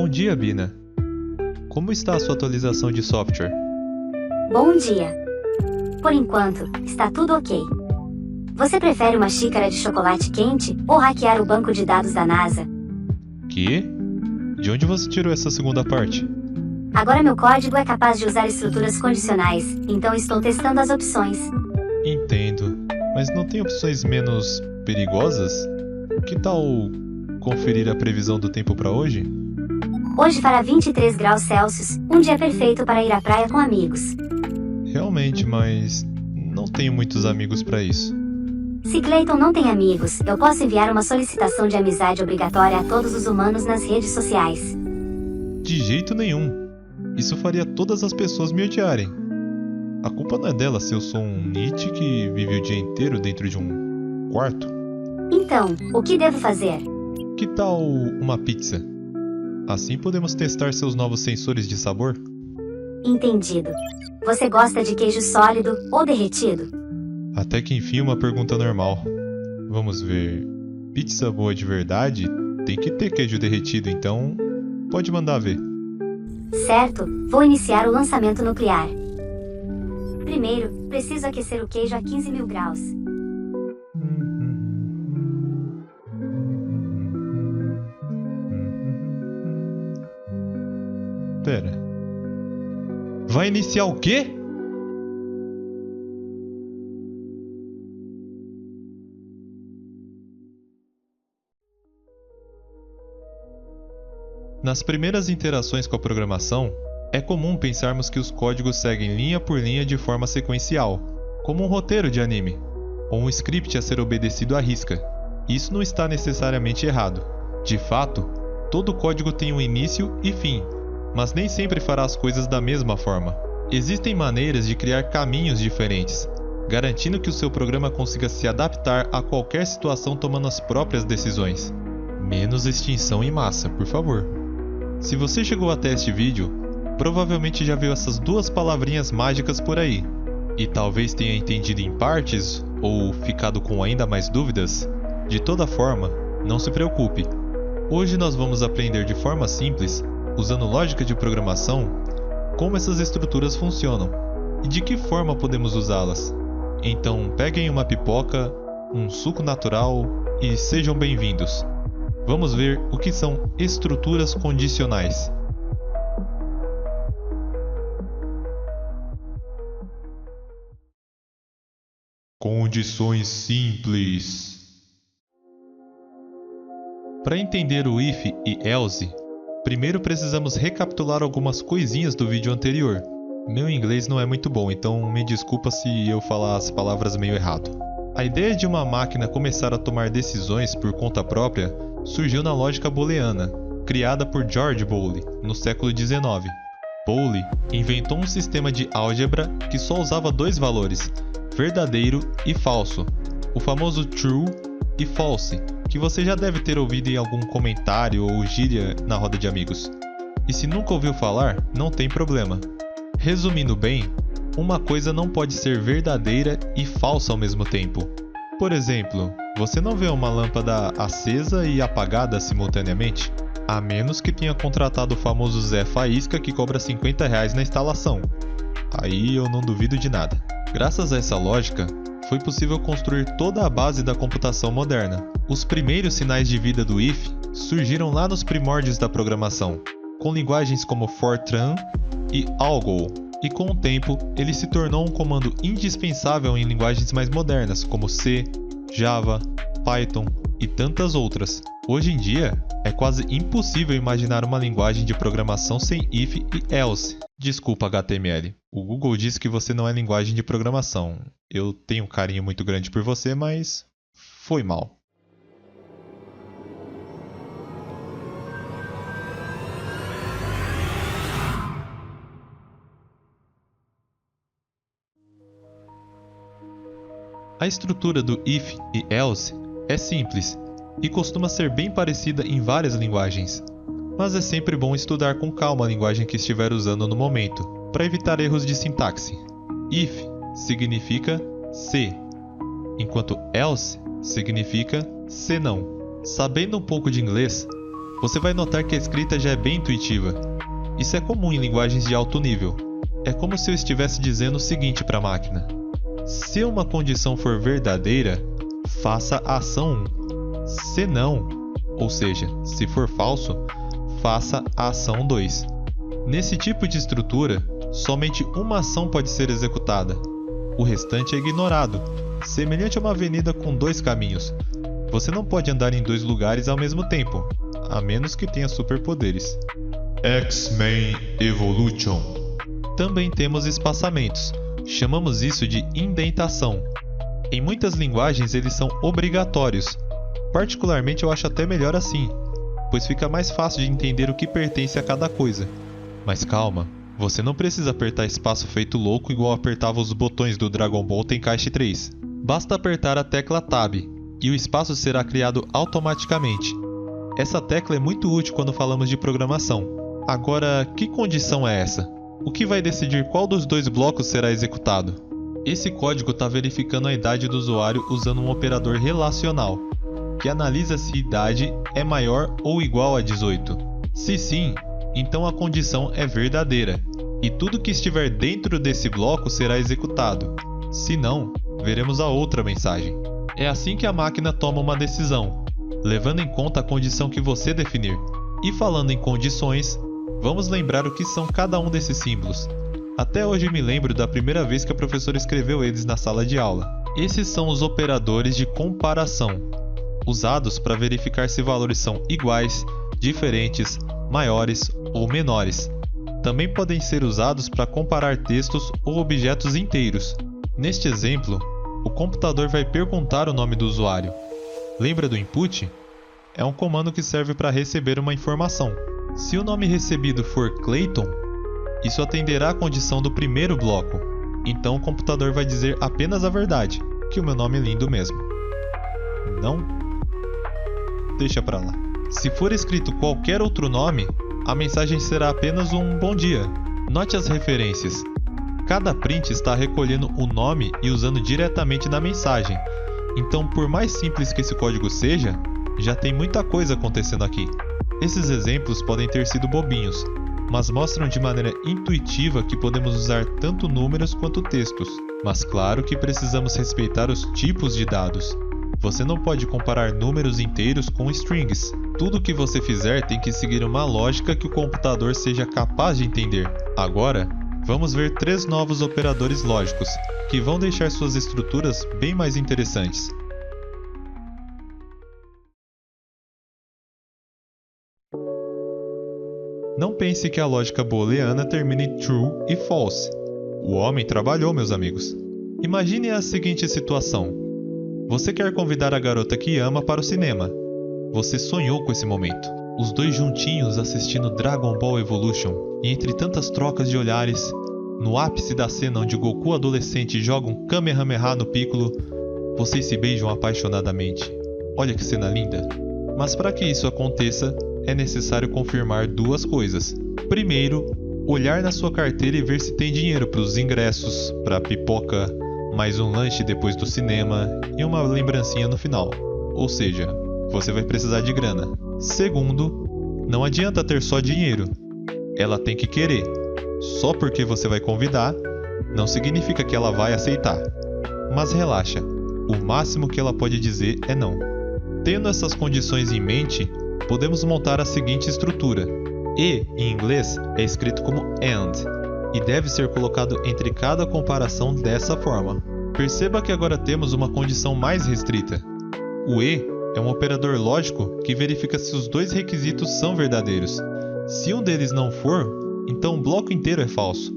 Bom dia, Bina. Como está a sua atualização de software? Bom dia. Por enquanto, está tudo ok. Você prefere uma xícara de chocolate quente ou hackear o banco de dados da NASA? Que? De onde você tirou essa segunda parte? Agora meu código é capaz de usar estruturas condicionais, então estou testando as opções. Entendo, mas não tem opções menos perigosas? Que tal conferir a previsão do tempo para hoje? Hoje fará 23 graus Celsius, um dia perfeito para ir à praia com amigos. Realmente, mas não tenho muitos amigos para isso. Se Clayton não tem amigos, eu posso enviar uma solicitação de amizade obrigatória a todos os humanos nas redes sociais. De jeito nenhum. Isso faria todas as pessoas me odiarem. A culpa não é dela se eu sou um Nietzsche que vive o dia inteiro dentro de um quarto. Então, o que devo fazer? Que tal uma pizza? Assim podemos testar seus novos sensores de sabor? Entendido. Você gosta de queijo sólido ou derretido? Até que enfim uma pergunta normal. Vamos ver. Pizza boa de verdade tem que ter queijo derretido, então pode mandar ver. Certo, vou iniciar o lançamento nuclear. Primeiro, preciso aquecer o queijo a 15.000 graus. Pera. Vai iniciar o quê? Nas primeiras interações com a programação, é comum pensarmos que os códigos seguem linha por linha de forma sequencial, como um roteiro de anime, ou um script a ser obedecido à risca. Isso não está necessariamente errado. De fato, todo código tem um início e fim, mas nem sempre fará as coisas da mesma forma. Existem maneiras de criar caminhos diferentes, garantindo que o seu programa consiga se adaptar a qualquer situação tomando as próprias decisões. Menos extinção em massa, por favor. Se você chegou até este vídeo, provavelmente já viu essas duas palavrinhas mágicas por aí, e talvez tenha entendido em partes ou ficado com ainda mais dúvidas. De toda forma, não se preocupe. Hoje nós vamos aprender de forma simples, usando lógica de programação, como essas estruturas funcionam e de que forma podemos usá-las. Então peguem uma pipoca, um suco natural e sejam bem-vindos. Vamos ver o que são estruturas condicionais. Condições simples. Para entender o if e else, primeiro precisamos recapitular algumas coisinhas do vídeo anterior. Meu inglês não é muito bom, então me desculpa se eu falar as palavras meio errado. A ideia de uma máquina começar a tomar decisões por conta própria surgiu na lógica booleana, criada por George Boole no século XIX. Boole inventou um sistema de álgebra que só usava dois valores, verdadeiro e falso, o famoso true e false, que você já deve ter ouvido em algum comentário ou gíria na roda de amigos. E se nunca ouviu falar, não tem problema. Resumindo bem, uma coisa não pode ser verdadeira e falsa ao mesmo tempo. Por exemplo, você não vê uma lâmpada acesa e apagada simultaneamente, a menos que tenha contratado o famoso Zé Faísca que cobra R$50 na instalação. Aí eu não duvido de nada. Graças a essa lógica, foi possível construir toda a base da computação moderna. Os primeiros sinais de vida do if surgiram lá nos primórdios da programação, com linguagens como Fortran e Algol, e com o tempo ele se tornou um comando indispensável em linguagens mais modernas como C, Java, Python e tantas outras. Hoje em dia, é quase impossível imaginar uma linguagem de programação sem if e else. Desculpa, HTML. O Google diz que você não é linguagem de programação. Eu tenho um carinho muito grande por você, mas foi mal. A estrutura do if e else é simples e costuma ser bem parecida em várias linguagens, mas é sempre bom estudar com calma a linguagem que estiver usando no momento, para evitar erros de sintaxe. If significa se, enquanto else significa se não. Sabendo um pouco de inglês, Você vai notar que a escrita já é bem intuitiva. Isso é comum em linguagens de alto nível. É como se eu estivesse dizendo o seguinte para a máquina: se uma condição for verdadeira, faça a ação 1. Se não, ou seja, se for falso, faça a ação 2. Nesse tipo de estrutura, somente uma ação pode ser executada. O restante é ignorado, semelhante a uma avenida com 2 caminhos. Você não pode andar em 2 lugares ao mesmo tempo, a menos que tenha superpoderes. X-Men Evolution. Também temos espaçamentos. Chamamos isso de indentação. Em muitas linguagens eles são obrigatórios. Particularmente eu acho até melhor assim, pois fica mais fácil de entender o que pertence a cada coisa. Mas calma, você não precisa apertar espaço feito louco igual apertava os botões do Dragon Ball Tenkaichi 3. Basta apertar a tecla Tab, e o espaço será criado automaticamente. Essa tecla é muito útil quando falamos de programação. Agora, que condição é essa? O que vai decidir qual dos 2 blocos será executado? Esse código está verificando a idade do usuário usando um operador relacional, que analisa se a idade é maior ou igual a 18. Se sim, então a condição é verdadeira, e tudo que estiver dentro desse bloco será executado. Se não, veremos a outra mensagem. É assim que a máquina toma uma decisão, levando em conta a condição que você definir. E falando em condições, vamos lembrar o que são cada um desses símbolos. Até hoje me lembro da primeira vez que a professora escreveu eles na sala de aula. Esses são os operadores de comparação, usados para verificar se valores são iguais, diferentes, maiores ou menores. Também podem ser usados para comparar textos ou objetos inteiros. Neste exemplo, o computador vai perguntar o nome do usuário. Lembra do input? É um comando que serve para receber uma informação. Se o nome recebido for Clayton, isso atenderá à condição do primeiro bloco. Então o computador vai dizer apenas a verdade, que o meu nome é lindo mesmo. Não? Deixa pra lá. Se for escrito qualquer outro nome, a mensagem será apenas um bom dia. Note as referências. Cada print está recolhendo o nome e usando diretamente na mensagem. Então, por mais simples que esse código seja, já tem muita coisa acontecendo aqui. Esses exemplos podem ter sido bobinhos, mas mostram de maneira intuitiva que podemos usar tanto números quanto textos. Mas claro que precisamos respeitar os tipos de dados. Você não pode comparar números inteiros com strings. Tudo que você fizer tem que seguir uma lógica que o computador seja capaz de entender. Agora, vamos ver 3 novos operadores lógicos, que vão deixar suas estruturas bem mais interessantes. Não pense que a lógica booleana termina em true e false. O homem trabalhou, meus amigos. Imagine a seguinte situação. Você quer convidar a garota que ama para o cinema. Você sonhou com esse momento. Os 2 juntinhos assistindo Dragon Ball Evolution, e entre tantas trocas de olhares, no ápice da cena onde Goku adolescente joga um Kamehameha no Piccolo, vocês se beijam apaixonadamente. Olha que cena linda! Mas para que isso aconteça, é necessário confirmar 2 coisas. Primeiro, olhar na sua carteira e ver se tem dinheiro para os ingressos, para a pipoca, mais um lanche depois do cinema e uma lembrancinha no final. Ou seja, você vai precisar de grana. Segundo, não adianta ter só dinheiro. Ela tem que querer. Só porque você vai convidar, não significa que ela vai aceitar. Mas relaxa, o máximo que ela pode dizer é não. Tendo essas condições em mente, podemos montar a seguinte estrutura. E, em inglês, é escrito como AND, e deve ser colocado entre cada comparação dessa forma. Perceba que agora temos uma condição mais restrita. O E é um operador lógico que verifica se os 2 requisitos são verdadeiros. Se um deles não for, então o bloco inteiro é falso,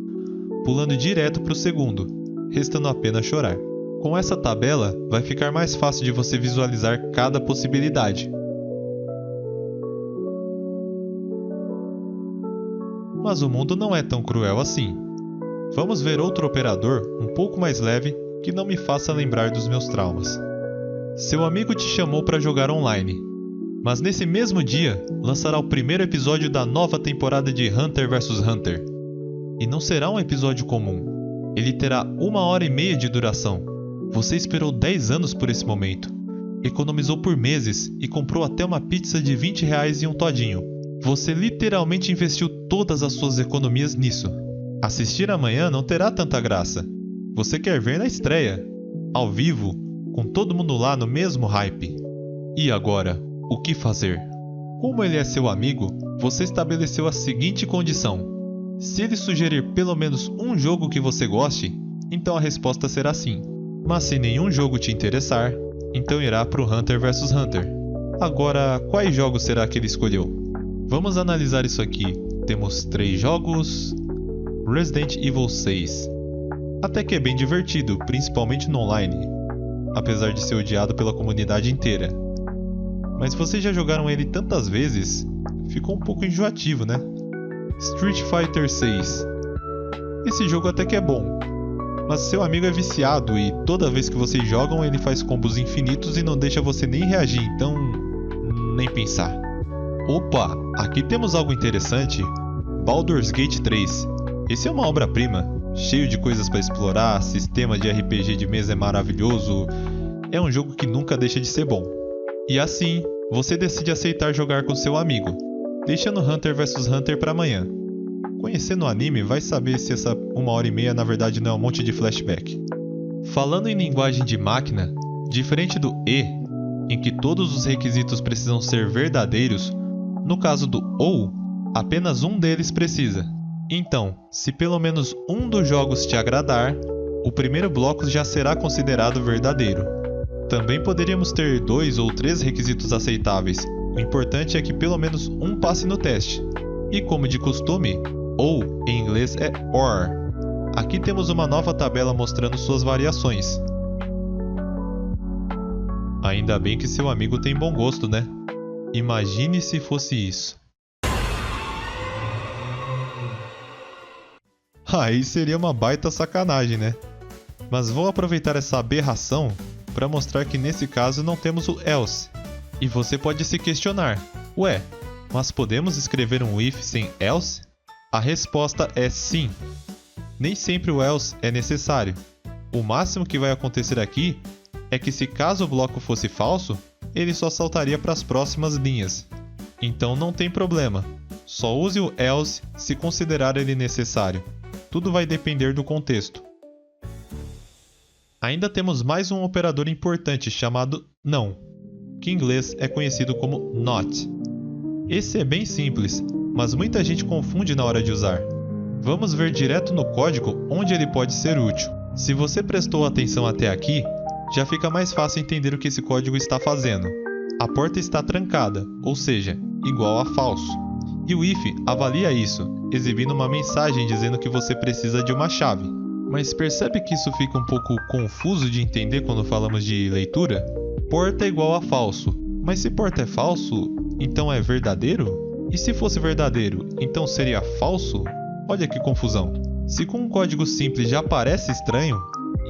pulando direto para o segundo, restando apenas chorar. Com essa tabela, vai ficar mais fácil de você visualizar cada possibilidade. Mas o mundo não é tão cruel assim. Vamos ver outro operador um pouco mais leve que não me faça lembrar dos meus traumas. Seu amigo te chamou para jogar online, mas nesse mesmo dia lançará o primeiro episódio da nova temporada de Hunter vs Hunter. E não será um episódio comum. Ele terá 1h30 de duração. Você esperou 10 anos por esse momento. economizou por meses e comprou até uma pizza de R$20 e um todinho. Você literalmente investiu todas as suas economias nisso. Assistir amanhã não terá tanta graça. Você quer ver na estreia, ao vivo, com todo mundo lá no mesmo hype. E agora, o que fazer? Como ele é seu amigo, você estabeleceu a seguinte condição: se ele sugerir pelo menos um jogo que você goste, então a resposta será sim. Mas se nenhum jogo te interessar, então irá para o Hunter vs Hunter. Agora, quais jogos será que ele escolheu? Vamos analisar isso aqui. Temos 3 jogos. Resident Evil 6. Até que é bem divertido, principalmente no online, apesar de ser odiado pela comunidade inteira. Mas vocês já jogaram ele tantas vezes, ficou um pouco enjoativo, né? Street Fighter 6. Esse jogo até que é bom, mas seu amigo é viciado e toda vez que vocês jogam ele faz combos infinitos e não deixa você nem reagir, então nem pensar. Opa, aqui temos algo interessante. Baldur's Gate 3. Esse é uma obra-prima, cheio de coisas para explorar, sistema de RPG de mesa é maravilhoso. É um jogo que nunca deixa de ser bom. E assim, você decide aceitar jogar com seu amigo, deixando Hunter vs Hunter para amanhã. Conhecendo o anime, vai saber se essa 1h30 na verdade não é um monte de flashback. Falando em linguagem de máquina, diferente do E, em que todos os requisitos precisam ser verdadeiros, no caso do OU, apenas um deles precisa. Então, se pelo menos um dos jogos te agradar, o primeiro bloco já será considerado verdadeiro. Também poderíamos ter 2 ou 3 requisitos aceitáveis, o importante é que pelo menos um passe no teste. E como de costume, OU em inglês é OR. Aqui temos uma nova tabela mostrando suas variações. Ainda bem que seu amigo tem bom gosto, né? Imagine se fosse isso. Aí seria uma baita sacanagem, né? Mas vou aproveitar essa aberração para mostrar que nesse caso não temos o else. E você pode se questionar: ué, mas podemos escrever um if sem else? A resposta é sim. Nem sempre o else é necessário. O máximo que vai acontecer aqui é que se caso o bloco fosse falso, ele só saltaria para as próximas linhas. Então não tem problema. Só use o else se considerar ele necessário. Tudo vai depender do contexto. Ainda temos mais um operador importante chamado não, que em inglês é conhecido como not. Esse é bem simples, mas muita gente confunde na hora de usar. Vamos ver direto no código onde ele pode ser útil. Se você prestou atenção até aqui, já fica mais fácil entender o que esse código está fazendo. A porta está trancada, ou seja, igual a falso. E o if avalia isso, exibindo uma mensagem dizendo que você precisa de uma chave. Mas percebe que isso fica um pouco confuso de entender quando falamos de leitura? Porta é igual a falso, mas se porta é falso, então é verdadeiro? E se fosse verdadeiro, então seria falso? Olha que confusão. Se com um código simples já parece estranho,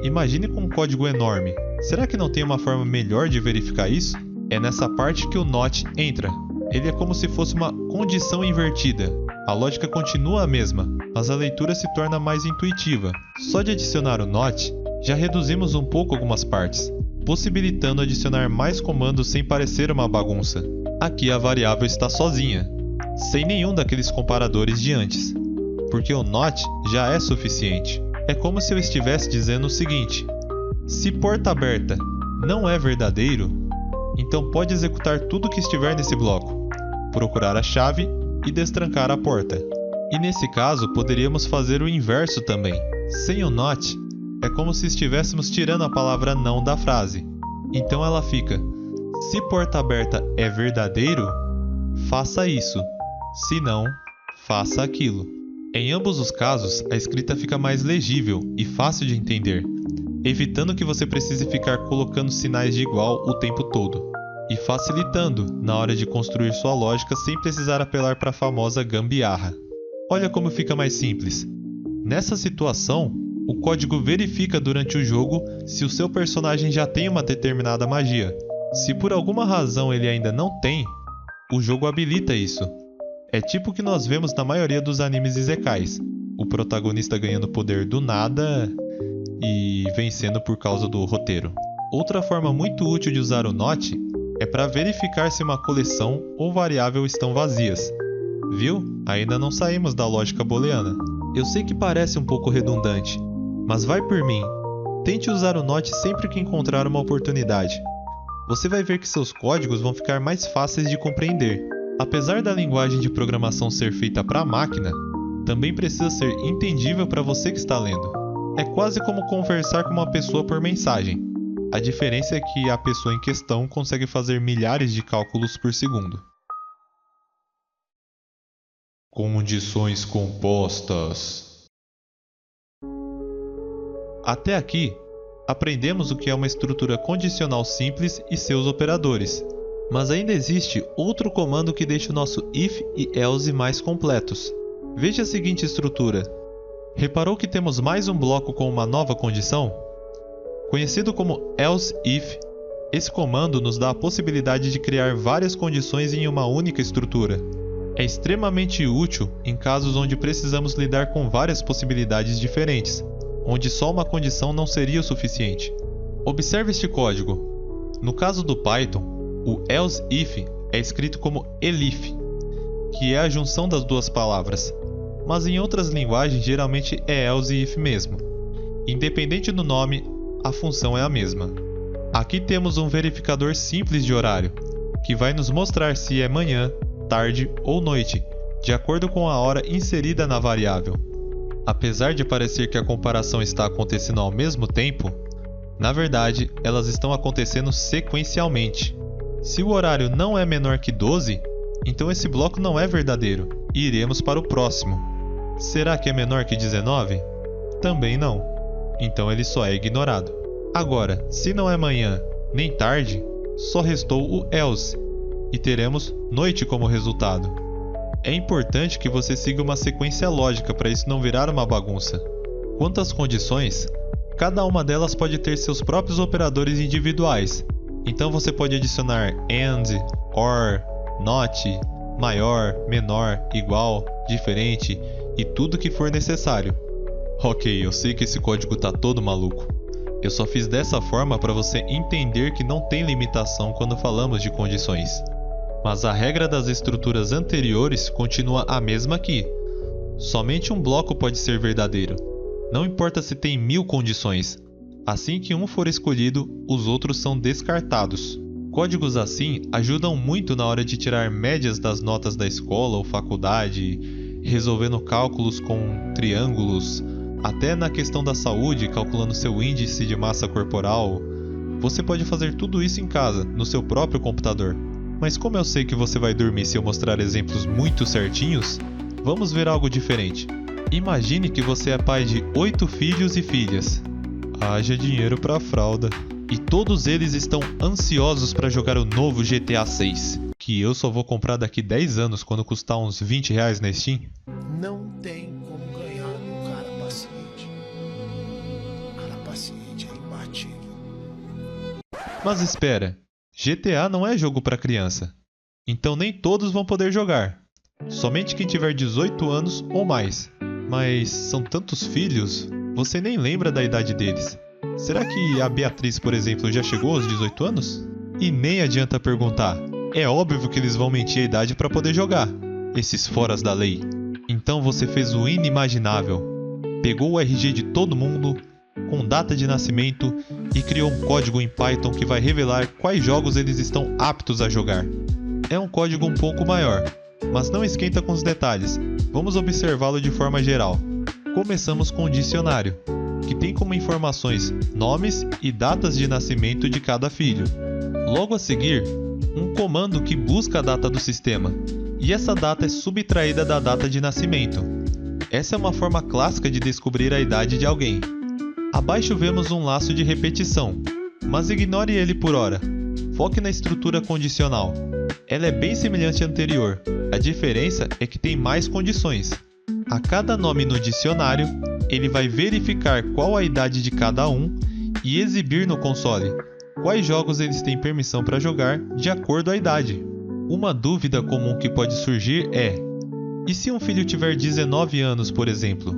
imagine com um código enorme. Será que não tem uma forma melhor de verificar isso? É nessa parte que o not entra. Ele é como se fosse uma condição invertida. A lógica continua a mesma, mas a leitura se torna mais intuitiva. Só de adicionar o not, já reduzimos um pouco algumas partes, possibilitando adicionar mais comandos sem parecer uma bagunça. Aqui a variável está sozinha, sem nenhum daqueles comparadores de antes, porque o not já é suficiente. É como se eu estivesse dizendo o seguinte: se porta aberta não é verdadeiro, então pode executar tudo que estiver nesse bloco, procurar a chave e destrancar a porta. E nesse caso poderíamos fazer o inverso também. Sem o not, é como se estivéssemos tirando a palavra não da frase. Então ela fica: se porta aberta é verdadeiro, faça isso. Se não, faça aquilo. Em ambos os casos, a escrita fica mais legível e fácil de entender, evitando que você precise ficar colocando sinais de igual o tempo todo, e facilitando na hora de construir sua lógica sem precisar apelar para a famosa gambiarra. Olha como fica mais simples. Nessa situação, o código verifica durante o jogo se o seu personagem já tem uma determinada magia. Se por alguma razão ele ainda não tem, o jogo habilita isso. É tipo o que nós vemos na maioria dos animes isekais, o protagonista ganhando poder do nada e vencendo por causa do roteiro. Outra forma muito útil de usar o NOT é para verificar se uma coleção ou variável estão vazias. Viu? Ainda não saímos da lógica booleana. Eu sei que parece um pouco redundante, mas vai por mim. Tente usar o NOT sempre que encontrar uma oportunidade. Você vai ver que seus códigos vão ficar mais fáceis de compreender. Apesar da linguagem de programação ser feita para a máquina, também precisa ser entendível para você que está lendo. É quase como conversar com uma pessoa por mensagem. A diferença é que a pessoa em questão consegue fazer milhares de cálculos por segundo. Condições compostas. Até aqui, aprendemos o que é uma estrutura condicional simples e seus operadores. Mas ainda existe outro comando que deixa o nosso if e else mais completos. Veja a seguinte estrutura. Reparou que temos mais um bloco com uma nova condição? Conhecido como else if, esse comando nos dá a possibilidade de criar várias condições em uma única estrutura. É extremamente útil em casos onde precisamos lidar com várias possibilidades diferentes, onde só uma condição não seria o suficiente. Observe este código. No caso do Python, o else if é escrito como elif, que é a junção das duas palavras, mas em outras linguagens geralmente é else if mesmo. Independente do nome, a função é a mesma. Aqui temos um verificador simples de horário, que vai nos mostrar se é manhã, tarde ou noite, de acordo com a hora inserida na variável. Apesar de parecer que a comparação está acontecendo ao mesmo tempo, na verdade, elas estão acontecendo sequencialmente. Se o horário não é menor que 12, então esse bloco não é verdadeiro, e iremos para o próximo. Será que é menor que 19? Também não. Então ele só é ignorado. Agora, se não é manhã nem tarde, só restou o else, e teremos noite como resultado. É importante que você siga uma sequência lógica para isso não virar uma bagunça. Quanto às condições, cada uma delas pode ter seus próprios operadores individuais. Então você pode adicionar AND, OR, NOT, maior, menor, igual, diferente e tudo que for necessário. Ok, eu sei que esse código tá todo maluco. Eu só fiz dessa forma para você entender que não tem limitação quando falamos de condições. Mas a regra das estruturas anteriores continua a mesma aqui. Somente um bloco pode ser verdadeiro. Não importa se tem 1000 condições. Assim que um for escolhido, os outros são descartados. Códigos assim ajudam muito na hora de tirar médias das notas da escola ou faculdade, resolvendo cálculos com triângulos, até na questão da saúde, calculando seu índice de massa corporal. Você pode fazer tudo isso em casa, no seu próprio computador. Mas como eu sei que você vai dormir se eu mostrar exemplos muito certinhos, vamos ver algo diferente. Imagine que você é pai de 8 filhos e filhas. Haja dinheiro pra fralda. E todos eles estão ansiosos para jogar o novo GTA 6, que eu só vou comprar daqui 10 anos quando custar uns R$20 na Steam. Não tem como ganhar um cara paciente. Cara paciente é imbatível. Mas espera, GTA não é jogo para criança. Então nem todos vão poder jogar. Somente quem tiver 18 anos ou mais. Mas são tantos filhos, você nem lembra da idade deles. Será que a Beatriz, por exemplo, já chegou aos 18 anos? E nem adianta perguntar. É óbvio que eles vão mentir a idade para poder jogar. Esses foras da lei. Então você fez o inimaginável. Pegou o RG de todo mundo, com data de nascimento, e criou um código em Python que vai revelar quais jogos eles estão aptos a jogar. É um código um pouco maior, mas não esquenta com os detalhes. Vamos observá-lo de forma geral. Começamos com o dicionário, que tem como informações nomes e datas de nascimento de cada filho. Logo a seguir, um comando que busca a data do sistema, e essa data é subtraída da data de nascimento. Essa é uma forma clássica de descobrir a idade de alguém. Abaixo vemos um laço de repetição, mas ignore ele por hora. Foque na estrutura condicional. Ela é bem semelhante à anterior, a diferença é que tem mais condições. A cada nome no dicionário, ele vai verificar qual a idade de cada um e exibir no console quais jogos eles têm permissão para jogar de acordo à idade. Uma dúvida comum que pode surgir é: e se um filho tiver 19 anos, por exemplo?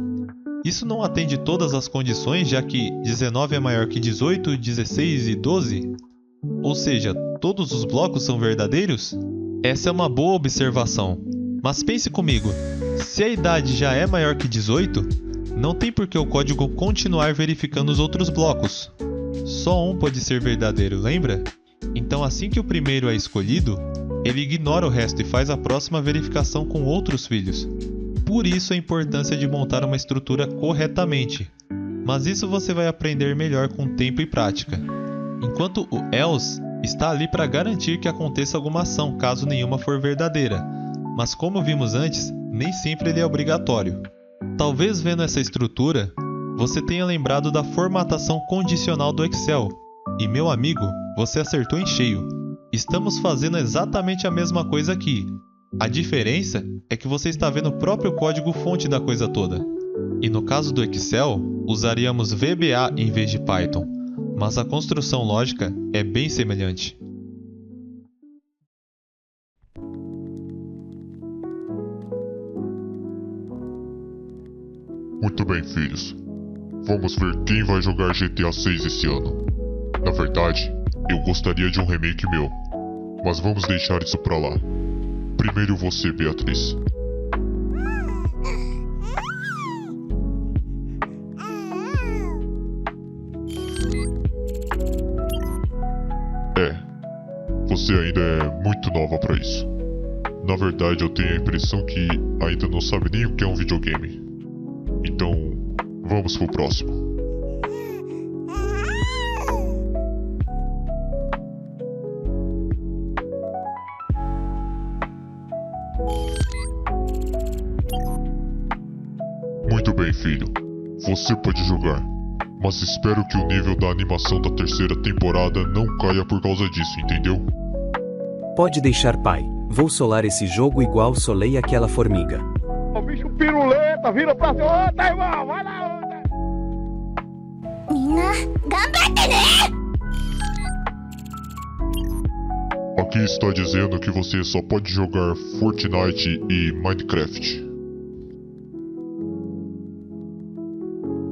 Isso não atende todas as condições, já que 19 é maior que 18, 16 e 12? Ou seja, todos os blocos são verdadeiros? Essa é uma boa observação. Mas pense comigo, se a idade já é maior que 18, não tem por que o código continuar verificando os outros blocos. Só um pode ser verdadeiro, lembra? Então assim que o primeiro é escolhido, ele ignora o resto e faz a próxima verificação com outros filhos. Por isso a importância de montar uma estrutura corretamente. Mas isso você vai aprender melhor com tempo e prática. Enquanto o else está ali para garantir que aconteça alguma ação, caso nenhuma for verdadeira. Mas como vimos antes, nem sempre ele é obrigatório. Talvez vendo essa estrutura, você tenha lembrado da formatação condicional do Excel. E meu amigo, você acertou em cheio. Estamos fazendo exatamente a mesma coisa aqui. A diferença é que você está vendo o próprio código-fonte da coisa toda. E no caso do Excel, usaríamos VBA em vez de Python, mas a construção lógica é bem semelhante. Muito bem, filhos. Vamos ver quem vai jogar GTA 6 esse ano. Na verdade, eu gostaria de um remake meu, mas vamos deixar isso pra lá. Primeiro você, Beatriz. Você ainda é muito nova pra isso. Na verdade, eu tenho a impressão que ainda não sabe nem o que é um videogame. Então, vamos pro próximo. Muito bem, filho. Você pode jogar. Mas espero que o nível da animação da terceira temporada não caia por causa disso, entendeu? Pode deixar, pai. Vou solar esse jogo igual solei aquela formiga. O bicho piruleta, vira pra cima. Outra, irmão, vai lá, outra. Aqui está dizendo que você só pode jogar Fortnite e Minecraft.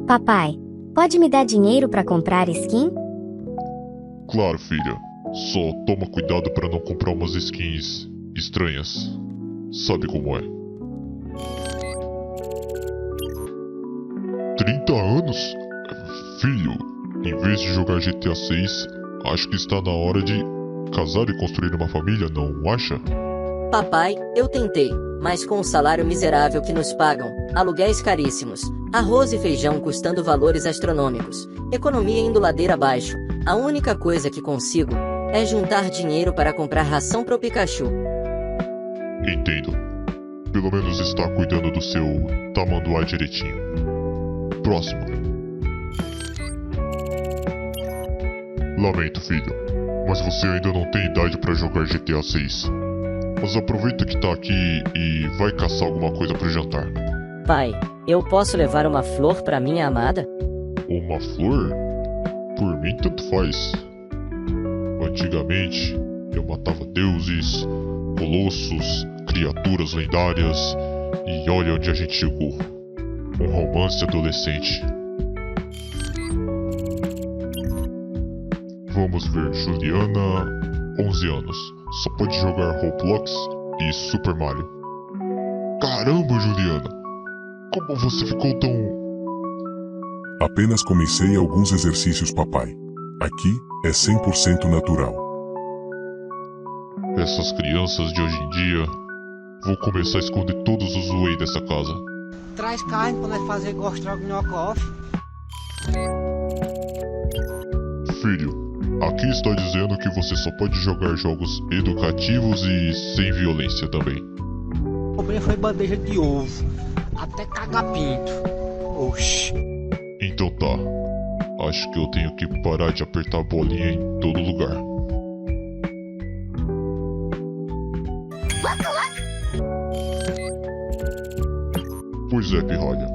Papai, pode me dar dinheiro para comprar skin? Claro, filha. Só toma cuidado para não comprar umas skins estranhas. Sabe como é? 30 anos? Filho, em vez de jogar GTA 6, acho que está na hora de casar e construir uma família, não acha? Papai, eu tentei, mas com o salário miserável que nos pagam, aluguéis caríssimos, arroz e feijão custando valores astronômicos, economia indo ladeira abaixo, a única coisa que consigo é juntar dinheiro para comprar ração pro Pikachu. Entendo. Pelo menos está cuidando do seu tamanduá direitinho. Próximo. Lamento, filho, mas você ainda não tem idade para jogar GTA 6. Mas aproveita que tá aqui e vai caçar alguma coisa para jantar. Pai, eu posso levar uma flor pra minha amada? Uma flor? Por mim, tanto faz. Antigamente, eu matava deuses, colossos, criaturas lendárias, e olha onde a gente chegou. Um romance adolescente. Vamos ver, Juliana, 11 anos. Só pode jogar Roblox e Super Mario. Caramba, Juliana! Como você ficou tão... Apenas comecei alguns exercícios, papai. Aqui é 100% natural. Essas crianças de hoje em dia... Vou começar a esconder todos os whey dessa casa. Traz carne pra nós fazer gostrogonocoff. Filho, aqui está dizendo que você só pode jogar jogos educativos e sem violência também. Comprei foi bandeja de ovo. Até caga-pinto. Oxi. Então tá. Acho que eu tenho que parar de apertar a bolinha em todo lugar. Pois é, pirralha.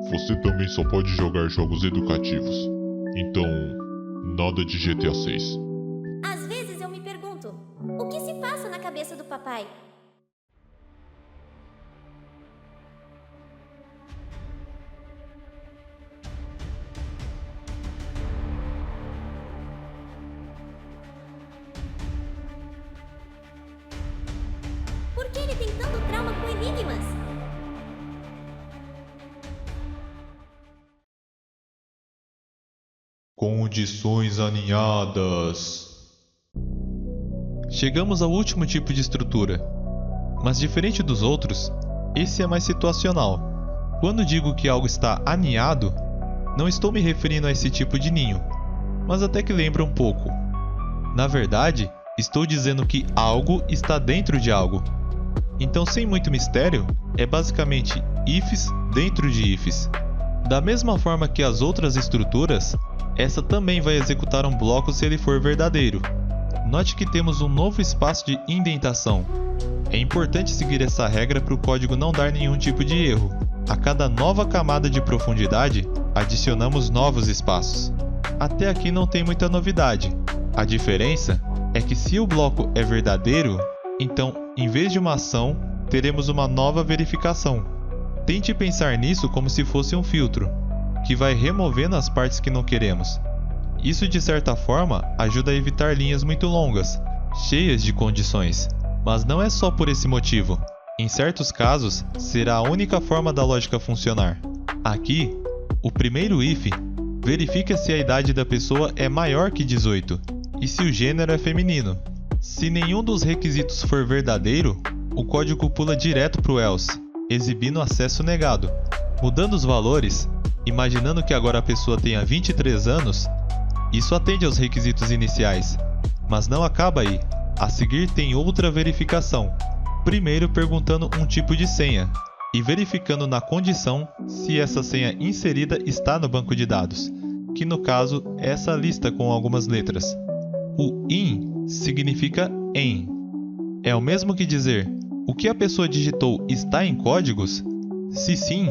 Você também só pode jogar jogos educativos. Então, nada de GTA 6. Às vezes eu me pergunto, o que se passa na cabeça do papai? enigmas. Condições aninhadas. Chegamos ao último tipo de estrutura, mas diferente dos outros, esse é mais situacional. Quando digo que algo está aninhado, não estou me referindo a esse tipo de ninho, mas até que lembra um pouco. Na verdade, estou dizendo que algo está dentro de algo. Então, sem muito mistério, é basicamente ifs dentro de ifs. Da mesma forma que as outras estruturas, essa também vai executar um bloco se ele for verdadeiro. Note que temos um novo espaço de indentação. É importante seguir essa regra para o código não dar nenhum tipo de erro. A cada nova camada de profundidade, adicionamos novos espaços. Até aqui não tem muita novidade. A diferença é que se o bloco é verdadeiro, então, em vez de uma ação, teremos uma nova verificação. Tente pensar nisso como se fosse um filtro, que vai removendo as partes que não queremos. Isso, de certa forma, ajuda a evitar linhas muito longas, cheias de condições. Mas não é só por esse motivo. Em certos casos, será a única forma da lógica funcionar. Aqui, o primeiro if verifica se a idade da pessoa é maior que 18 e se o gênero é feminino. Se nenhum dos requisitos for verdadeiro, o código pula direto para o else, exibindo acesso negado. Mudando os valores, imaginando que agora a pessoa tenha 23 anos, isso atende aos requisitos iniciais. Mas não acaba aí. A seguir tem outra verificação. Primeiro perguntando um tipo de senha e verificando na condição se essa senha inserida está no banco de dados, que no caso é essa lista com algumas letras. O in significa em. É o mesmo que dizer: o que a pessoa digitou está em códigos? Se sim,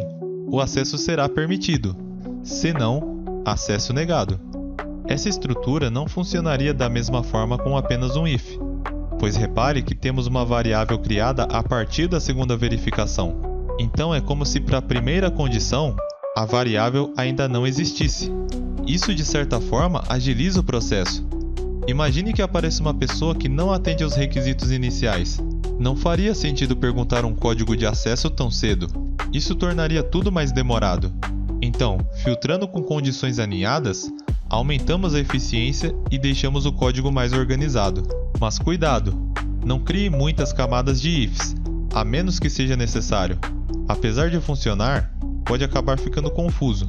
o acesso será permitido. Se não, acesso negado. Essa estrutura não funcionaria da mesma forma com apenas um if, pois repare que temos uma variável criada a partir da segunda verificação. Então é como se para a primeira condição, a variável ainda não existisse. Isso, de certa forma, agiliza o processo. Imagine que apareça uma pessoa que não atende aos requisitos iniciais. Não faria sentido perguntar um código de acesso tão cedo. Isso tornaria tudo mais demorado. Então, filtrando com condições aninhadas, aumentamos a eficiência e deixamos o código mais organizado. Mas cuidado, não crie muitas camadas de ifs, a menos que seja necessário. Apesar de funcionar, pode acabar ficando confuso.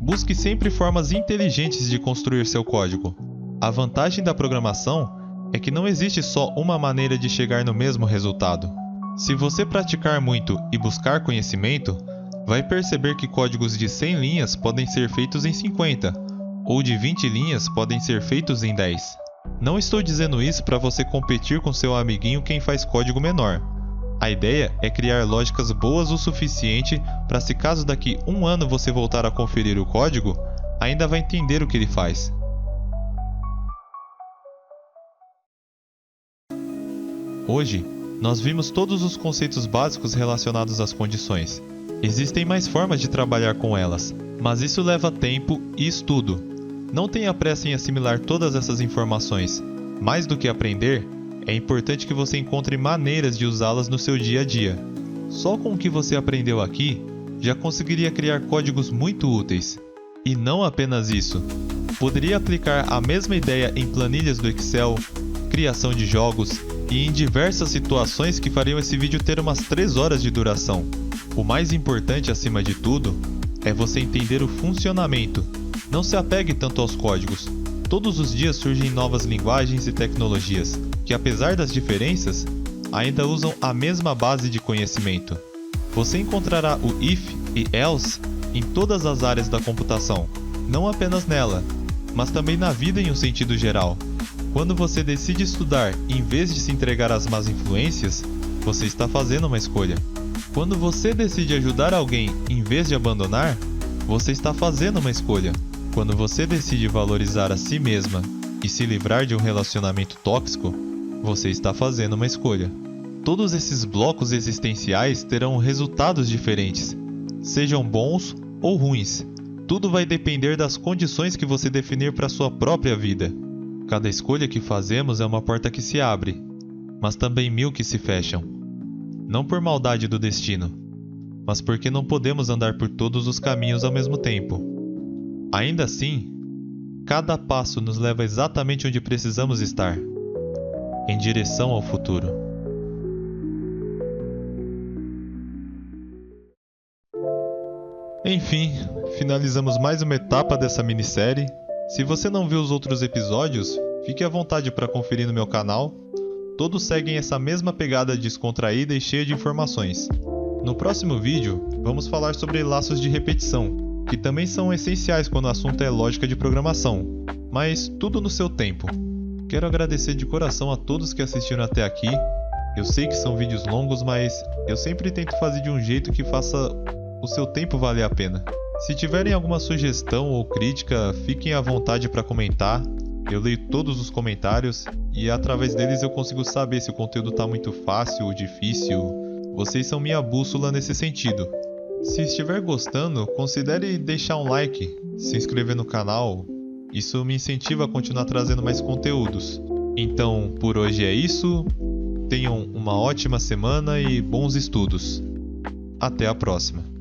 Busque sempre formas inteligentes de construir seu código. A vantagem da programação é que não existe só uma maneira de chegar no mesmo resultado. Se você praticar muito e buscar conhecimento, vai perceber que códigos de 100 linhas podem ser feitos em 50, ou de 20 linhas podem ser feitos em 10. Não estou dizendo isso para você competir com seu amiguinho quem faz código menor. A ideia é criar lógicas boas o suficiente para, se caso daqui um ano você voltar a conferir o código, ainda vai entender o que ele faz. Hoje, nós vimos todos os conceitos básicos relacionados às condições. Existem mais formas de trabalhar com elas, mas isso leva tempo e estudo. Não tenha pressa em assimilar todas essas informações. Mais do que aprender, é importante que você encontre maneiras de usá-las no seu dia a dia. Só com o que você aprendeu aqui, já conseguiria criar códigos muito úteis. E não apenas isso. Poderia aplicar a mesma ideia em planilhas do Excel, criação de jogos e em diversas situações que fariam esse vídeo ter umas 3 horas de duração. O mais importante, acima de tudo, é você entender o funcionamento. Não se apegue tanto aos códigos. Todos os dias surgem novas linguagens e tecnologias, que apesar das diferenças, ainda usam a mesma base de conhecimento. Você encontrará o if e else em todas as áreas da computação, não apenas nela, mas também na vida em um sentido geral. Quando você decide estudar em vez de se entregar às más influências, você está fazendo uma escolha. Quando você decide ajudar alguém em vez de abandonar, você está fazendo uma escolha. Quando você decide valorizar a si mesma e se livrar de um relacionamento tóxico, você está fazendo uma escolha. Todos esses blocos existenciais terão resultados diferentes, sejam bons ou ruins. Tudo vai depender das condições que você definir para sua própria vida. Cada escolha que fazemos é uma porta que se abre, mas também 1000 que se fecham. Não por maldade do destino, mas porque não podemos andar por todos os caminhos ao mesmo tempo. Ainda assim, cada passo nos leva exatamente onde precisamos estar, em direção ao futuro. Enfim, finalizamos mais uma etapa dessa minissérie. Se você não viu os outros episódios, fique à vontade para conferir no meu canal. Todos seguem essa mesma pegada descontraída e cheia de informações. No próximo vídeo, vamos falar sobre laços de repetição, que também são essenciais quando o assunto é lógica de programação, mas tudo no seu tempo. Quero agradecer de coração a todos que assistiram até aqui. Eu sei que são vídeos longos, mas eu sempre tento fazer de um jeito que faça o seu tempo valer a pena. Se tiverem alguma sugestão ou crítica, fiquem à vontade para comentar. Eu leio todos os comentários e através deles eu consigo saber se o conteúdo está muito fácil ou difícil. Vocês são minha bússola nesse sentido. Se estiver gostando, considere deixar um like, se inscrever no canal. Isso me incentiva a continuar trazendo mais conteúdos. Então, por hoje é isso. Tenham uma ótima semana e bons estudos. Até a próxima.